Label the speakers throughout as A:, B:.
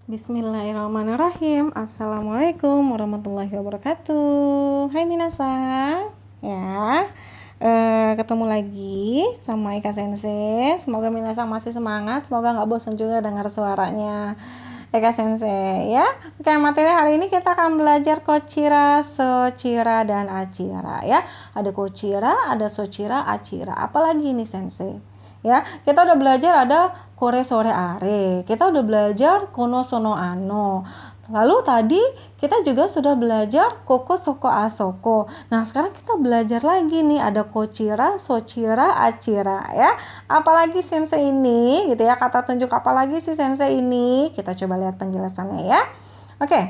A: Bismillahirrahmanirrahim. Assalamualaikum warahmatullahi wabarakatuh. Hai minasan, ya, ketemu lagi sama Ika Sensei. Semoga minasan masih semangat. Semoga nggak bosan juga dengar suaranya Ika Sensei, ya. Oke, materi hari ini kita akan belajar Kochira, Sochira, dan Achira, ya. Ada Kochira, ada Sochira, Achira. Apalagi nih Sensei? Ya, kita udah belajar ada kore sore are, kita udah belajar kono sono ano, lalu tadi kita juga sudah belajar koko soko asoko. Nah sekarang kita belajar lagi nih, ada kochira, sochira, achira, ya. Apalagi sensei ini gitu ya, kata tunjuk apalagi sih sensei ini, kita coba lihat penjelasannya ya. Oke,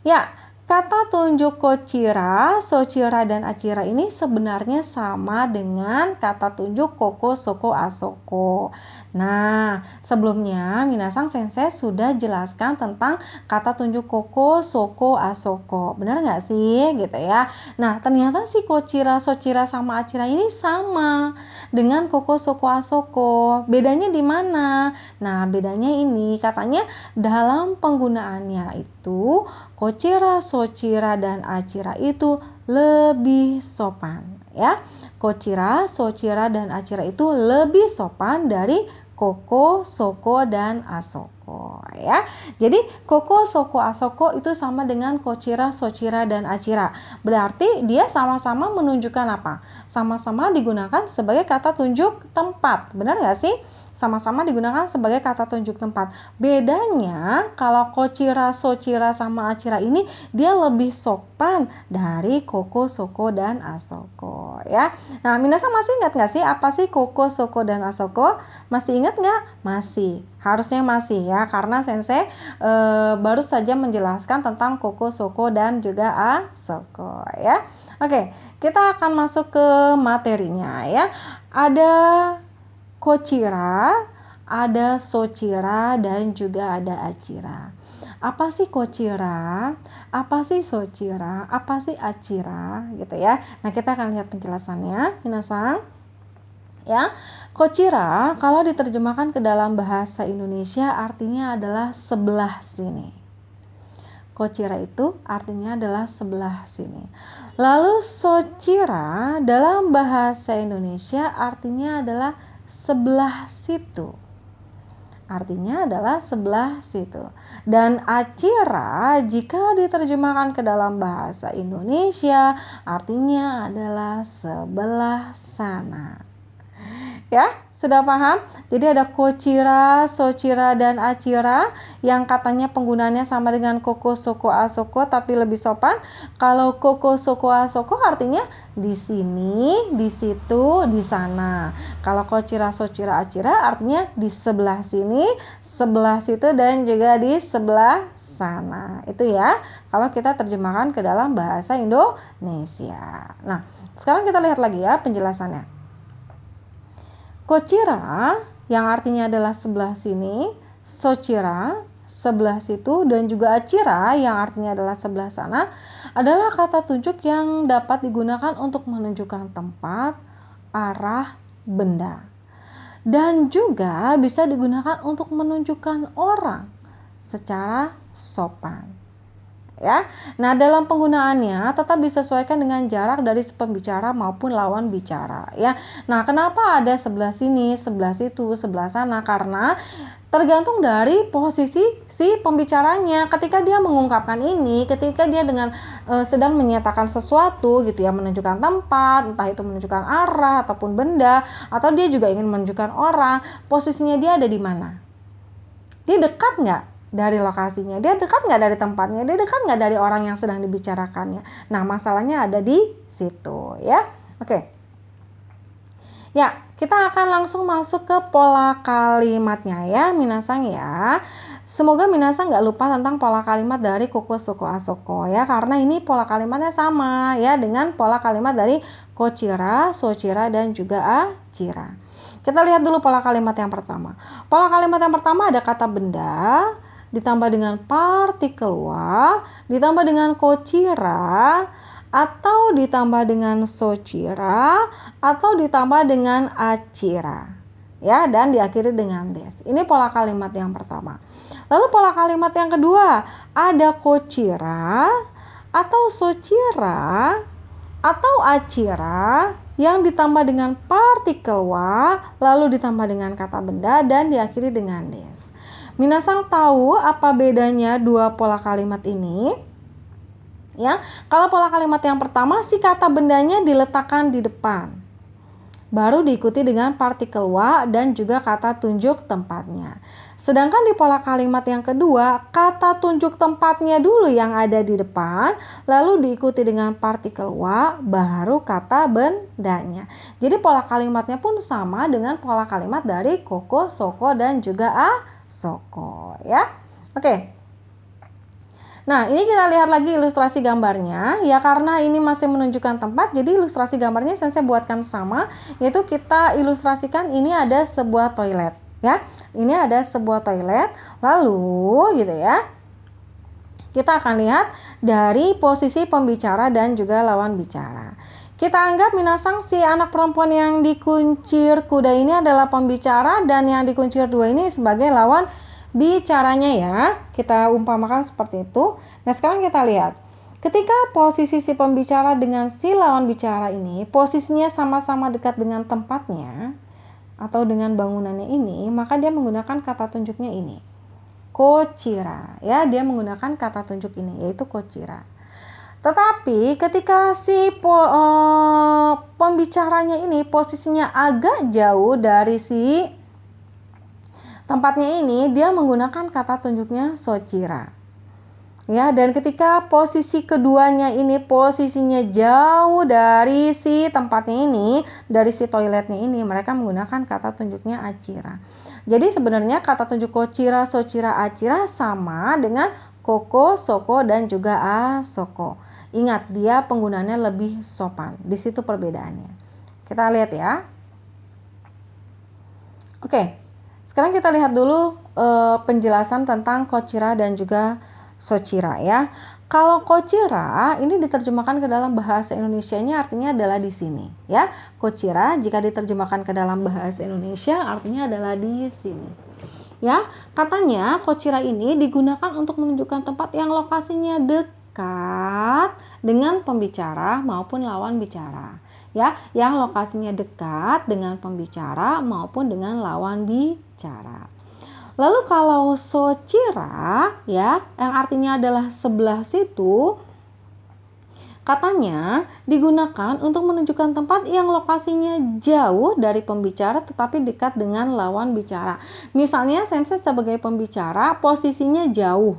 A: ya. Kata tunjuk kochira, sochira, dan achira ini sebenarnya sama dengan kata tunjuk koko, soko, asoko. Nah, sebelumnya Minasang Sensei sudah jelaskan tentang kata tunjuk koko, soko, asoko. Benar nggak sih? Gitu ya. Nah, ternyata si kochira, sochira, sama achira ini sama dengan koko, soko, asoko. Bedanya di mana? Nah, bedanya ini katanya dalam penggunaannya itu kochira, sochira, dan achira itu lebih sopan, ya. Kochira, sochira, dan achira itu lebih sopan dari koko, soko, dan asoko, ya. Jadi koko, soko, asoko itu sama dengan kochira, sochira, dan achira. Berarti dia sama-sama menunjukkan apa? Sama-sama digunakan sebagai kata tunjuk tempat. Benar nggak sih? Sama-sama digunakan sebagai kata tunjuk tempat. Bedanya kalau kochira, sochira, sama achira ini dia lebih sopan dari koko, soko, dan asoko, ya. Nah, minasan masih ingat nggak sih apa sih koko, soko, dan asoko? Masih ingat nggak? Masih. Harusnya masih ya, karena sensei baru saja menjelaskan tentang koko, soko, dan juga asoko, ya. Oke, kita akan masuk ke materinya ya. Ada kochira, ada sochira, dan juga ada achira. Apa sih kochira? Apa sih sochira? Apa sih achira? Gitu ya. Nah, kita akan lihat penjelasannya, minasan. Ya, kochira kalau diterjemahkan ke dalam bahasa Indonesia artinya adalah sebelah sini. Kochira itu artinya adalah sebelah sini. Lalu sochira dalam bahasa Indonesia artinya adalah sebelah situ. Artinya adalah sebelah situ. Dan achira jika diterjemahkan ke dalam bahasa Indonesia artinya adalah sebelah sana. Ya, sudah paham? Jadi ada kochira, sochira, dan achira yang katanya penggunaannya sama dengan koko, soko, asoko tapi lebih sopan. Kalau koko, soko, asoko artinya di sini, di situ, di sana. Kalau kochira, sochira, achira artinya di sebelah sini, sebelah situ, dan juga di sebelah sana. Itu ya, kalau kita terjemahkan ke dalam bahasa Indonesia. Nah, sekarang kita lihat lagi ya penjelasannya. Kochira yang artinya adalah sebelah sini, sochira sebelah situ, dan juga achira yang artinya adalah sebelah sana adalah kata tunjuk yang dapat digunakan untuk menunjukkan tempat, arah, benda. Dan juga bisa digunakan untuk menunjukkan orang secara sopan. Ya. Nah, dalam penggunaannya tetap disesuaikan dengan jarak dari si pembicara maupun lawan bicara, ya. Nah, kenapa ada sebelah sini, sebelah situ, sebelah sana? Karena tergantung dari posisi si pembicaranya. Ketika dia mengungkapkan ini, ketika dia dengan sedang menyatakan sesuatu gitu ya, menunjukkan tempat, entah itu menunjukkan arah ataupun benda, atau dia juga ingin menunjukkan orang, posisinya dia ada di mana? Dia dekat nggak dari lokasinya? Dia dekat nggak dari tempatnya? Dia dekat nggak dari orang yang sedang dibicarakannya? Nah, masalahnya ada di situ, ya. Oke. Ya, kita akan langsung masuk ke pola kalimatnya ya, minasang ya. Semoga minasang nggak lupa tentang pola kalimat dari koko, soko, asoko ya, karena ini pola kalimatnya sama ya dengan pola kalimat dari kochira, sochira, dan juga achira. Kita lihat dulu pola kalimat yang pertama. Pola kalimat yang pertama ada kata benda, ditambah dengan partikel wa, ditambah dengan kochira, atau ditambah dengan sochira, atau ditambah dengan achira. ya, dan diakhiri dengan des. Ini pola kalimat yang pertama. Lalu pola kalimat yang kedua, ada kocira atau socira atau acira yang ditambah dengan partikel wa, lalu ditambah dengan kata benda dan diakhiri dengan des. Minasang tahu apa bedanya dua pola kalimat ini? Ya, kalau pola kalimat yang pertama si kata bendanya diletakkan di depan, baru diikuti dengan partikel wa dan juga kata tunjuk tempatnya. Sedangkan di pola kalimat yang kedua, kata tunjuk tempatnya dulu yang ada di depan, lalu diikuti dengan partikel wa, baru kata bendanya. Jadi pola kalimatnya pun sama dengan pola kalimat dari koko, soko, dan juga asoko, ya. Oke. Nah, ini kita lihat lagi ilustrasi gambarnya, ya, karena ini masih menunjukkan tempat, jadi ilustrasi gambarnya saya buatkan sama, yaitu kita ilustrasikan ini ada sebuah toilet, ya. Ini ada sebuah toilet, lalu gitu ya, kita akan lihat dari posisi pembicara dan juga lawan bicara. Kita anggap minasang si anak perempuan yang dikuncir kuda ini adalah pembicara dan yang dikuncir dua ini sebagai lawan bicaranya, ya. Kita umpamakan seperti itu. Nah, sekarang kita lihat. Ketika posisi si pembicara dengan si lawan bicara ini posisinya sama-sama dekat dengan tempatnya atau dengan bangunannya ini, maka dia menggunakan kata tunjuknya ini, kocira, ya. Dia menggunakan kata tunjuk ini, yaitu kocira. Tetapi ketika si pembicaranya ini posisinya agak jauh dari si tempatnya ini, dia menggunakan kata tunjuknya socira. Ya, dan ketika posisi keduanya ini posisinya jauh dari si tempatnya ini, dari si toiletnya ini, mereka menggunakan kata tunjuknya acira. Jadi sebenarnya kata tunjuk kocira, socira, acira sama dengan koko, soko, dan juga asoko. Ingat, dia penggunaannya lebih sopan. Di situ perbedaannya. Kita lihat ya. Oke, sekarang kita lihat dulu penjelasan tentang kocira dan juga socira, ya. Kalau kocira ini diterjemahkan ke dalam bahasa Indonesianya artinya adalah di sini, ya. Kocira jika diterjemahkan ke dalam bahasa Indonesia artinya adalah di sini. Ya, katanya kocira ini digunakan untuk menunjukkan tempat yang lokasinya dekat dengan pembicara maupun lawan bicara. Ya, yang lokasinya dekat dengan pembicara maupun dengan lawan bicara. Lalu kalau socira, ya, yang artinya adalah sebelah situ, katanya digunakan untuk menunjukkan tempat yang lokasinya jauh dari pembicara tetapi dekat dengan lawan bicara. Misalnya sensei sebagai pembicara posisinya jauh,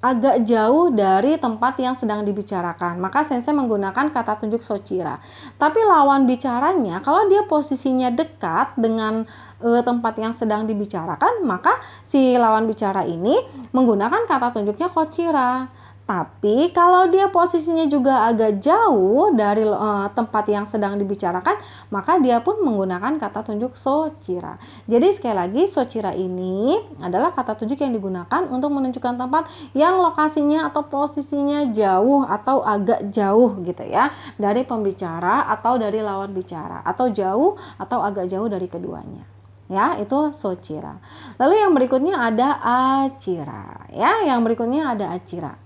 A: agak jauh dari tempat yang sedang dibicarakan, maka sensei menggunakan kata tunjuk socira. Tapi lawan bicaranya kalau dia posisinya dekat dengan tempat yang sedang dibicarakan, maka si lawan bicara ini menggunakan kata tunjuknya kocira. Tapi kalau dia posisinya juga agak jauh dari tempat yang sedang dibicarakan, maka dia pun menggunakan kata tunjuk socira. Jadi sekali lagi, socira ini adalah kata tunjuk yang digunakan untuk menunjukkan tempat yang lokasinya atau posisinya jauh atau agak jauh gitu ya, dari pembicara atau dari lawan bicara, atau jauh atau agak jauh dari keduanya. Ya, itu socira. Lalu yang berikutnya ada acira. Ya, yang berikutnya ada acira.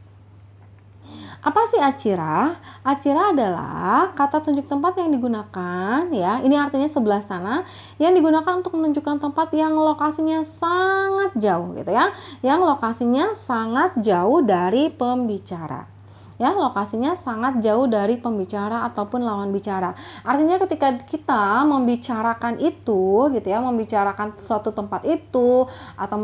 A: Apa sih acira? Acira adalah kata tunjuk tempat yang digunakan, ya. Ini artinya sebelah sana, yang digunakan untuk menunjukkan tempat yang lokasinya sangat jauh gitu ya. Yang lokasinya sangat jauh dari pembicara. Ya, lokasinya sangat jauh dari pembicara ataupun lawan bicara. Artinya ketika kita membicarakan itu gitu ya, membicarakan suatu tempat itu atau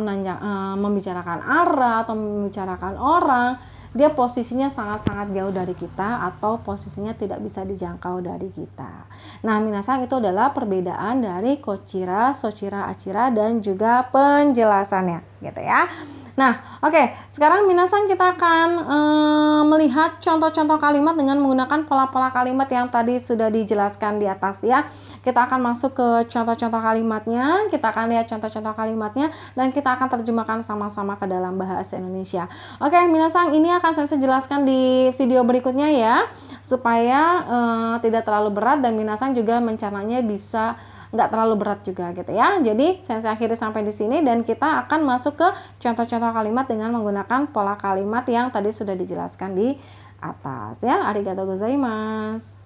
A: membicarakan arah atau membicarakan orang, dia posisinya sangat-sangat jauh dari kita atau posisinya tidak bisa dijangkau dari kita. Nah, minasang itu adalah perbedaan dari kocira, socira, acira dan juga penjelasannya gitu ya. Nah, oke, sekarang minasang kita akan melihat contoh-contoh kalimat dengan menggunakan pola-pola kalimat yang tadi sudah dijelaskan di atas ya. Kita akan masuk ke contoh-contoh kalimatnya, kita akan lihat contoh-contoh kalimatnya, dan kita akan terjemahkan sama-sama ke dalam bahasa Indonesia. Oke, minasang, ini akan saya jelaskan di video berikutnya ya, supaya tidak terlalu berat dan minasang juga mencernanya bisa nggak terlalu berat juga gitu ya. Jadi saya akhiri sampai di sini dan kita akan masuk ke contoh-contoh kalimat dengan menggunakan pola kalimat yang tadi sudah dijelaskan di atas ya. Arigatou gozaimasu.